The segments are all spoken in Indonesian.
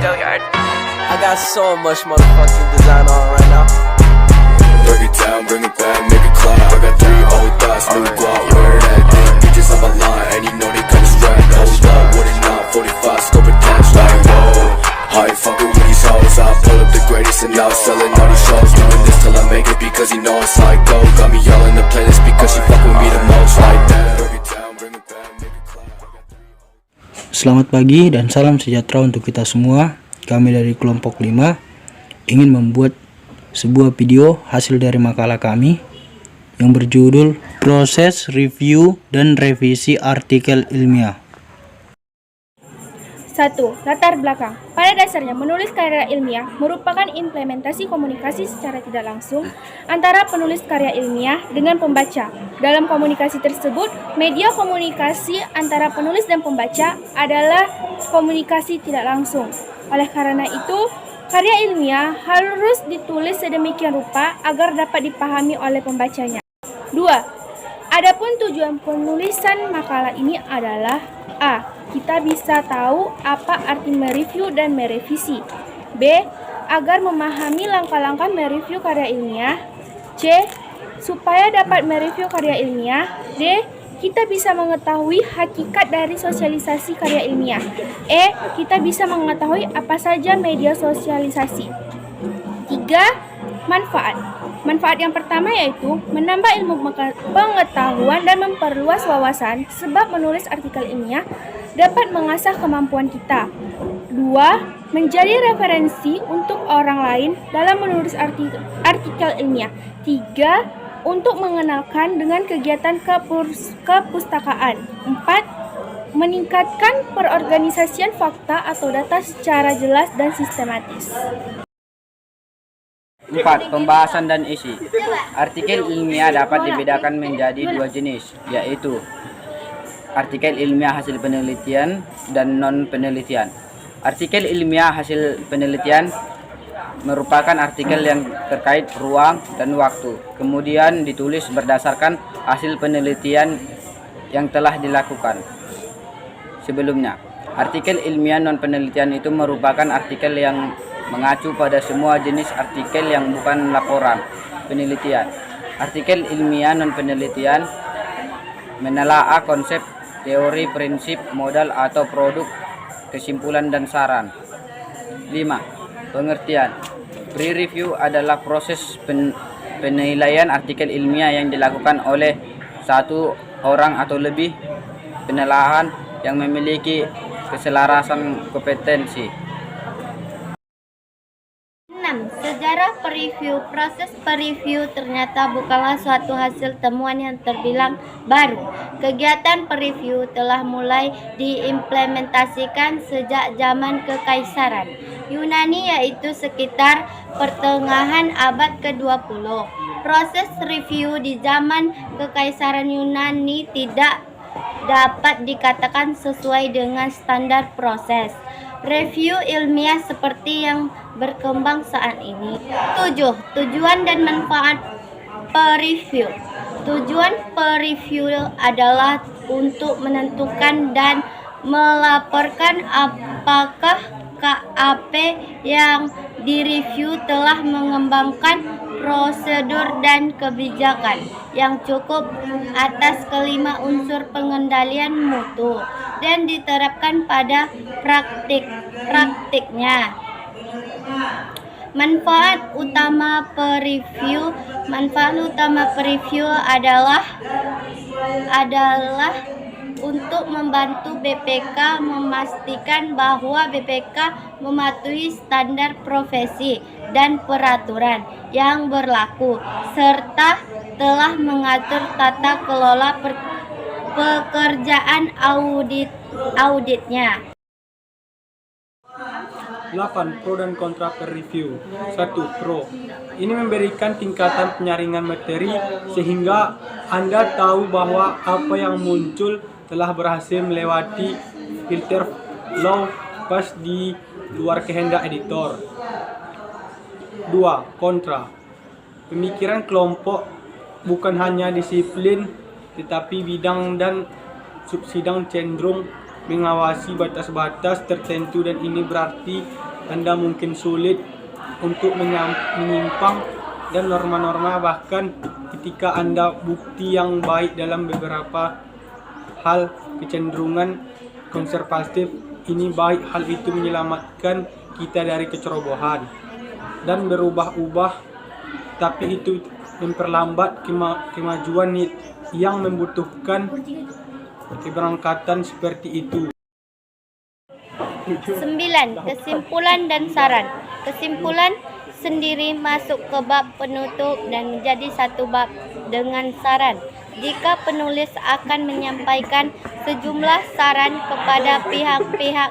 Go yard. I got so much motherfucking design on right now. Break it down, bring it back, make it clap. I got 3 old thoughts, new guap, wear that thing. Bitches on my line, and you know they come strapped. Hold up, what it not, 45, scope attached, like whoa. I ain't fucking with these hoes, I pull up the greatest and now selling all these shows. Doing this till I make it because you know it's like go. Got me all in the playlist because she fuck with me the most, like that. Break it down, bring it back, make it clap. I got 3 Selamat pagi dan salam sejahtera untuk kita semua. Kami dari kelompok 5 ingin membuat sebuah video hasil dari makalah kami yang berjudul Proses Review dan Revisi Artikel Ilmiah. 1. Latar belakang. Pada dasarnya, menulis karya ilmiah merupakan implementasi komunikasi secara tidak langsung antara penulis karya ilmiah dengan pembaca. Dalam komunikasi tersebut, media komunikasi antara penulis dan pembaca adalah komunikasi tidak langsung. Oleh karena itu, karya ilmiah harus ditulis sedemikian rupa agar dapat dipahami oleh pembacanya. 2. Adapun tujuan penulisan makalah ini adalah A. Kita bisa tahu apa arti mereview dan merevisi. B. Agar memahami langkah-langkah mereview karya ilmiah. C. Supaya dapat mereview karya ilmiah. D. Kita bisa mengetahui hakikat dari sosialisasi karya ilmiah. E. Kita bisa mengetahui apa saja media sosialisasi. 3. Manfaat. Manfaat yang pertama yaitu menambah ilmu pengetahuan dan memperluas wawasan, sebab menulis artikel ilmiah dapat mengasah kemampuan kita. 2. Menjadi referensi untuk orang lain dalam menulis artikel ilmiah. 3. Untuk mengenalkan dengan kegiatan kepustakaan. 4. Meningkatkan perorganisasian fakta atau data secara jelas dan sistematis. 4. Pembahasan dan isi. Artikel ilmiah dapat dibedakan menjadi 2 jenis, yaitu artikel ilmiah hasil penelitian dan non-penelitian. Artikel ilmiah hasil penelitian merupakan artikel yang terkait ruang dan waktu, kemudian ditulis berdasarkan hasil penelitian yang telah dilakukan sebelumnya. Artikel ilmiah non-penelitian itu merupakan artikel yang mengacu pada semua jenis artikel yang bukan laporan penelitian. Artikel ilmiah non-penelitian menelaah konsep, teori, prinsip, modal atau produk, kesimpulan dan saran. 5. Pengertian. Pre-review adalah proses penilaian artikel ilmiah yang dilakukan oleh satu orang atau lebih penelaahan yang memiliki keselarasan kompetensi. 6. Sejarah pereview. Proses pereview ternyata bukanlah suatu hasil temuan yang terbilang baru. Kegiatan pereview telah mulai diimplementasikan sejak zaman Kekaisaran Yunani, yaitu sekitar pertengahan abad ke-20. Proses review di zaman Kekaisaran Yunani tidak dapat dikatakan sesuai dengan standar proses review ilmiah seperti yang berkembang saat ini. 7. Tujuan dan manfaat pereview. Tujuan pereview adalah untuk menentukan dan melaporkan apakah KAP yang direview telah mengembangkan prosedur dan kebijakan yang cukup atas kelima unsur pengendalian mutu dan diterapkan pada praktiknya. Manfaat utama pereview. Manfaat utama pereview adalah untuk membantu BPK memastikan bahwa BPK mematuhi standar profesi dan peraturan yang berlaku serta telah mengatur tata kelola pekerjaan auditnya. 8. Pro dan kontra per review. 1. Pro. Ini memberikan tingkatan penyaringan materi sehingga Anda tahu bahwa apa yang muncul telah berhasil melewati filter low pass di luar kehendak editor. 2. Kontra. Pemikiran kelompok bukan hanya disiplin tetapi bidang dan subsidang cenderung mengawasi batas-batas tertentu, dan ini berarti Anda mungkin sulit untuk menyimpang dan norma-norma, bahkan ketika Anda bukti yang baik dalam beberapa hal kecenderungan konservatif ini baik, hal itu menyelamatkan kita dari kecerobohan dan berubah-ubah, tapi itu memperlambat kemajuan yang membutuhkan keberangkatan seperti itu. 9. Kesimpulan dan saran. Kesimpulan sendiri masuk ke bab penutup dan menjadi satu bab dengan saran. Jika penulis akan menyampaikan sejumlah saran kepada pihak-pihak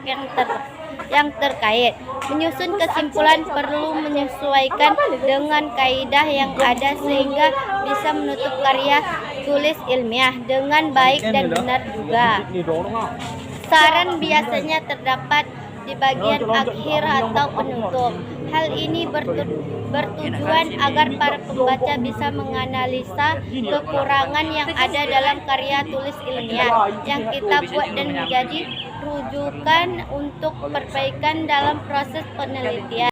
yang terkait, menyusun kesimpulan perlu menyesuaikan dengan kaidah yang ada sehingga bisa menutup karya tulis ilmiah dengan baik dan benar juga. Saran biasanya terdapat di bagian akhir atau penutup. Hal ini bertujuan agar para pembaca bisa menganalisa kekurangan yang ada dalam karya tulis ilmiah yang kita buat dan menjadi rujukan untuk perbaikan dalam proses penelitian.